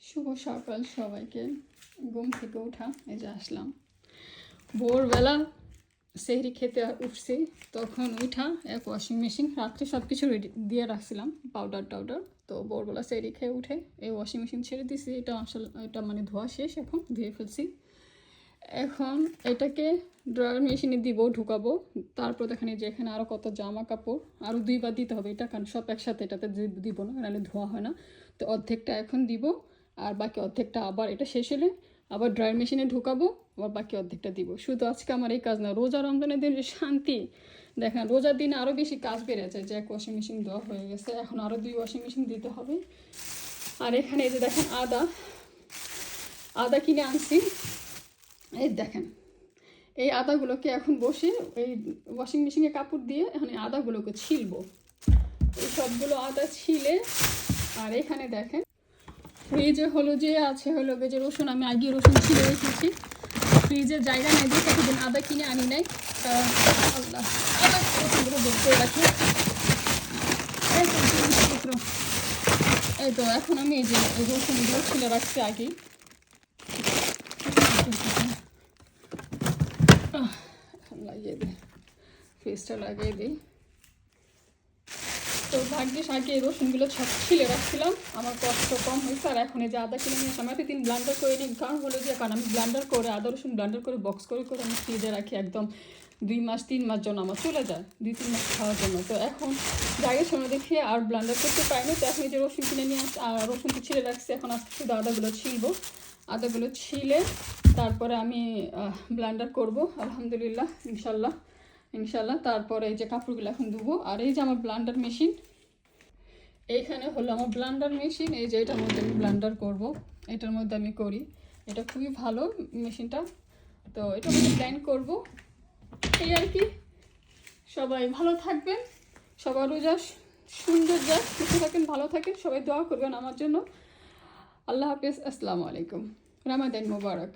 শুভ সকাল সবাইকে। ঘুম থেকে উঠা, এই যে আসলাম ভোরবেলা সেহরি খেতে উঠছি, তখন উঠা এক ওয়াশিং মেশিন রাত্রে সব কিছু রেডি দিয়ে রাখছিলাম, পাউডার টাউডার। তো ভোরবেলা সেহরি খেয়ে উঠে এই ওয়াশিং মেশিন ছেড়ে দিছি। এটা আসলে এটা মানে ধোয়া শেষ, এখন ধুয়ে ফেলছি। এখন এটাকে ড্রয়ার মেশিনে দিব, ঢুকাবো। তারপর দেখেন যে এখানে আরও কত জামা কাপড়, আরও 2বার দিতে হবে এটা, কারণ সব একসাথে এটাতে দিব না, নাহলে ধোয়া হয় না। তো অর্ধেকটা এখন দিব, আর বাকি অর্ধেকটা আবার এটা শেষ হলে আবার ড্রয়ার মেশিনে ঢুকাবো, আবার বাকি অর্ধেকটা দিব। শুধু আজকে আমার এই কাজ না, রোজা রমজানের দিন যে শান্তি। দেখেন রোজার দিনে আরও বেশি কাজ বেড়ে যায়, যে এক ওয়াশিং মেশিন দেওয়া হয়ে গেছে, এখন আরও 2 ওয়াশিং মেশিন দিতে হবে। আর এখানে এই যে দেখেন আদা কিনে আনছি, এই দেখেন এই আদাগুলোকে এখন বসে এই ওয়াশিং মেশিনে কাপড় দিয়ে এখন এই আদাগুলোকে ছিলবো। এই সবগুলো আদা ছিলে, আর এখানে দেখেন ফ্রিজে হলো যে রসুন, আমি আগে রসুন ছিলে রেখেছি। ফ্রিজের জায়গা নেই দিয়ে প্রতিদিন আদা কিনে আনি নাই, কারণ আল্লাহ আদা রসুনগুলো বের করে রাখি। এই তো এখন আমি এই যে রসুনগুলো ছিলে রাখছি আগে। লাগিয়ে দিই, ফেসটা লাগিয়ে দিই। তো ভাগ্যিস আগে এই রসুনগুলো সব ছিলে রাখছিলাম, আমার কষ্ট কম হয়েছে। আর এখন এই যে আদা কিনে নিয়ে আমি এতদিন ব্লান্ডার করে নিই, কারণ হলো যে কারণ আমি ব্লান্ডার করে আদা রসুন ব্লান্ডার করে বক্স করে আমি ফ্রিজে রাখি, একদম 2 মাস 3 মাস জন্য আমার চলে যায়, 2-3 মাস খাওয়ার জন্য। তো এখন জায়গার সময় দেখি আর ব্লান্ডার করতে পারিনি, তো এখন এই যে রসুন কিনে নিয়ে আর রসুনকে ছিলে রাখছি। এখন আজকে শুধু আদাগুলো ছিলবো, আদাগুলো ছিলে তারপরে আমি ব্লান্ডার করব আলহামদুলিল্লাহ, ইনশাল্লাহ। তারপরে এই যে কাপড়গুলো এখন ধুবো। আর এই যে আমার ব্লান্ডার মেশিন, এইখানে হলো আমার ব্লান্ডার মেশিন, এই যে এটার মধ্যে আমি ব্লান্ডার করব, এটার মধ্যে আমি করি। এটা খুবই ভালো মেশিনটা, তো এটার মধ্যে ব্লেন্ড করব। এই আর কি, সবাই ভালো থাকবেন, সবার রোজা সুন্দর যাক, সুস্থ থাকেন, ভালো থাকেন, সবাই দোয়া করবেন আমার জন্য। আল্লাহ হাফেজ, আসসালামু আলাইকুম, রামাদান মোবারক।